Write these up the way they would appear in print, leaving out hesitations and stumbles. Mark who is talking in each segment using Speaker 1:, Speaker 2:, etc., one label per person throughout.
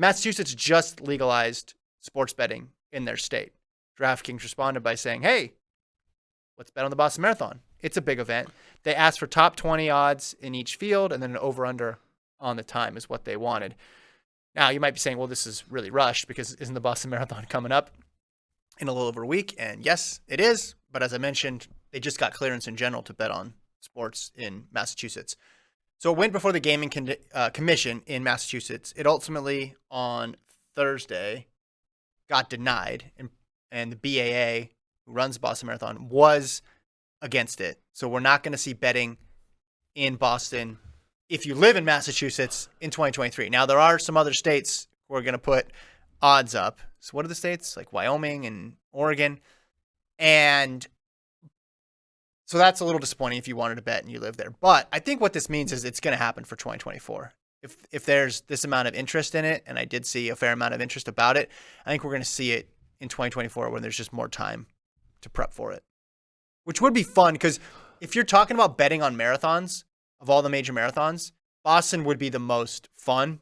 Speaker 1: Massachusetts just legalized sports betting in their state. DraftKings responded by saying, hey, let's bet on the Boston Marathon. It's a big event. They asked for top 20 odds in each field, and then an over-under on the time is what they wanted. Now, you might be saying, well, this is really rushed because isn't the Boston Marathon coming up in a little over a week? And yes, it is. But as I mentioned, they just got clearance in general to bet on sports in Massachusetts. So it went before the Gaming Commission in Massachusetts. It ultimately, on Thursday, got denied. And the BAA, who runs the Boston Marathon, was against it. So we're not going to see betting in Boston if you live in Massachusetts in 2023. Now, there are some other states who are going to put odds up. So what are the states? Like Wyoming and Oregon. And so that's a little disappointing if you wanted to bet and you live there. But I think what this means is it's going to happen for 2024. If there's this amount of interest in it, and I did see a fair amount of interest about it, I think we're going to see it in 2024 when there's just more time to prep for it, which would be fun because if you're talking about betting on marathons, of all the major marathons, Boston would be the most fun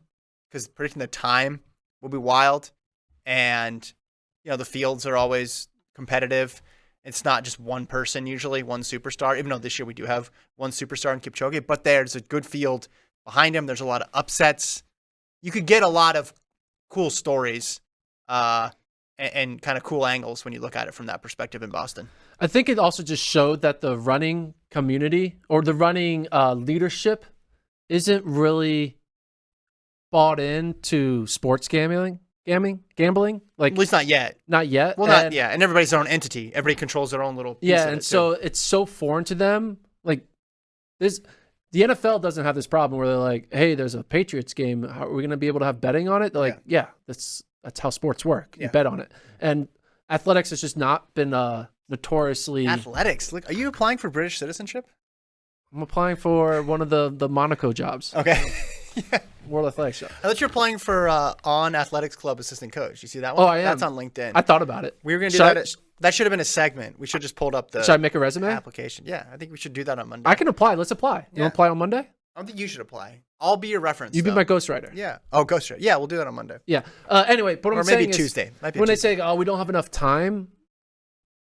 Speaker 1: because predicting the time will be wild. And, the fields are always competitive. It's not just one person, usually one superstar, even though this year we do have one superstar in Kipchoge, but there's a good field behind him. There's a lot of upsets. You could get a lot of cool stories and kind of cool angles when you look at it from that perspective in Boston.
Speaker 2: I think it also just showed that the running community or the running leadership isn't really bought into sports gambling. Like,
Speaker 1: at least not yet.
Speaker 2: Not yet.
Speaker 1: Well, not yet. And everybody's their own entity. Everybody controls their own little piece of it,
Speaker 2: and so
Speaker 1: too.
Speaker 2: it's so foreign to them. Like this, the NFL doesn't have this problem where they're like, "Hey, there's a Patriots game. How are we going to be able to have betting on it?" They're like, "Yeah, that's how sports work. You bet on it." And athletics has just not been notoriously
Speaker 1: athletics. Look, are you applying for British citizenship?
Speaker 2: I'm applying for one of the Monaco jobs.
Speaker 1: Okay. Yeah.
Speaker 2: World Athletics job.
Speaker 1: I thought you were applying for on Athletics Club assistant coach. You see that one?
Speaker 2: Oh, I am.
Speaker 1: That's on LinkedIn.
Speaker 2: I thought about it.
Speaker 1: We were going to do that. That should have been a segment. We should have just pulled up the
Speaker 2: Should I make a resume?
Speaker 1: application. Yeah, I think we should do that on Monday.
Speaker 2: I can apply. Let's apply. You want to apply on Monday?
Speaker 1: I don't think you should apply. I'll be your reference.
Speaker 2: You be my ghostwriter.
Speaker 1: Yeah. Oh, ghostwriter. Yeah, we'll do that on Monday.
Speaker 2: Yeah. Anyway, but what
Speaker 1: or
Speaker 2: I'm
Speaker 1: maybe
Speaker 2: saying
Speaker 1: Tuesday.
Speaker 2: Is, when they say, "Oh, we don't have enough time,"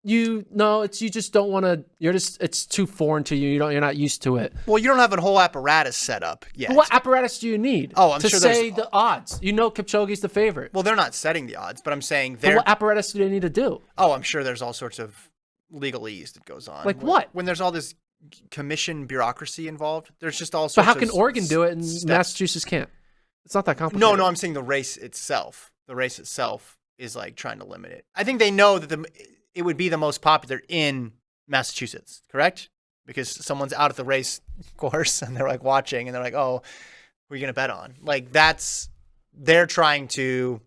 Speaker 2: you just don't want to. It's too foreign to you. You're not used to it.
Speaker 1: Well, you don't have a whole apparatus set up yet.
Speaker 2: But what apparatus do you need?
Speaker 1: Oh, I'm
Speaker 2: to
Speaker 1: sure
Speaker 2: say the odds. Kipchoge's the favorite.
Speaker 1: Well, they're not setting the odds, but I'm saying
Speaker 2: But what apparatus do they need to do?
Speaker 1: Oh, I'm sure there's all sorts of legalese that goes on.
Speaker 2: Like what?
Speaker 1: When there's all this commission bureaucracy involved, there's just all sorts.
Speaker 2: But how can Oregon do it and
Speaker 1: steps.
Speaker 2: Massachusetts can't? It's not that complicated.
Speaker 1: No, I'm saying the race itself. The race itself is like trying to limit it. I think they know that it would be the most popular in Massachusetts, correct? Because someone's out at the race course and they're like watching and they're like, "Oh, who are you going to bet on?" Like they're trying to.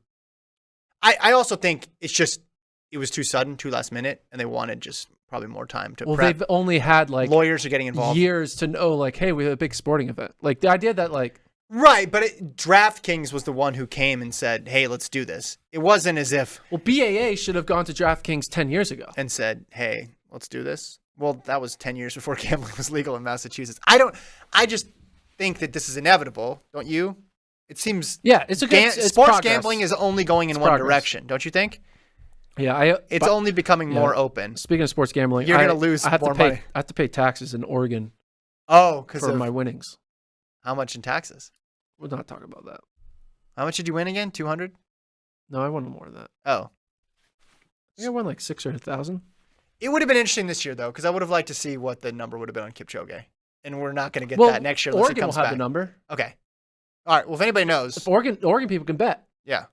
Speaker 1: I also think it was too sudden, too last minute, and they wanted just probably more time to prep.
Speaker 2: They've only had like
Speaker 1: lawyers are getting involved,
Speaker 2: years to know like, hey, we have a big sporting event. Like the idea that like.
Speaker 1: Right, but DraftKings was the one who came and said, "Hey, let's do this." It wasn't as if
Speaker 2: BAA should have gone to DraftKings 10 years ago
Speaker 1: and said, "Hey, let's do this." Well, that was 10 years before gambling was legal in Massachusetts. I just think that this is inevitable, don't you? It seems
Speaker 2: it's a good
Speaker 1: sports
Speaker 2: progress.
Speaker 1: gambling is only going in one direction, don't you think?
Speaker 2: Yeah,
Speaker 1: it's only becoming more open.
Speaker 2: Speaking of sports gambling,
Speaker 1: you're going to lose more money.
Speaker 2: I have to pay taxes in Oregon.
Speaker 1: Oh,
Speaker 2: for my winnings.
Speaker 1: How much in taxes?
Speaker 2: We'll not talk about that.
Speaker 1: How much did you win again? 200?
Speaker 2: No, I won more than that.
Speaker 1: Oh.
Speaker 2: I think I won like 6 or 1,000.
Speaker 1: It would have been interesting this year, though, because I would have liked to see what the number would have been on Kipchoge. And we're not going to get that next year unless
Speaker 2: Oregon
Speaker 1: he comes
Speaker 2: will have
Speaker 1: back.
Speaker 2: the number.
Speaker 1: Okay. All right. Well, if anybody knows.
Speaker 2: If Oregon people can bet.
Speaker 1: Yeah.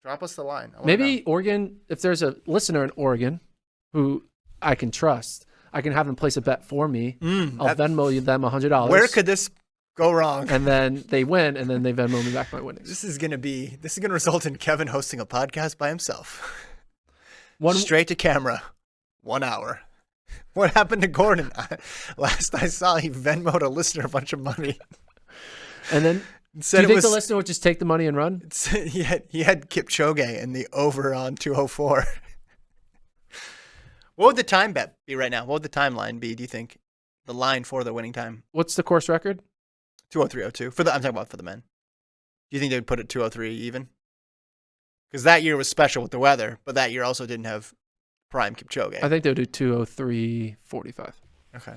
Speaker 1: Drop us the line.
Speaker 2: Maybe Oregon, if there's a listener in Oregon who I can trust, I can have them place a bet for me. I'll Venmo them $100.
Speaker 1: Where could this go wrong?
Speaker 2: And then they win, and then they Venmo me back my winnings.
Speaker 1: This is going to result in Kevin hosting a podcast by himself. Straight to camera. 1 hour. What happened to Gordon? Last I saw, he Venmo'd a listener a bunch of money.
Speaker 2: And then, do you think the listener would just take the money and run?
Speaker 1: He had Kipchoge in the over on 204. What would the time bet be right now? What would the timeline be, do you think? The line for the winning time?
Speaker 2: What's the course record?
Speaker 1: 203.02. I'm talking about for the men. Do you think they would put it 203 even? Because that year was special with the weather, but that year also didn't have prime Kipchoge.
Speaker 2: I think they would do 203.45.
Speaker 1: Okay.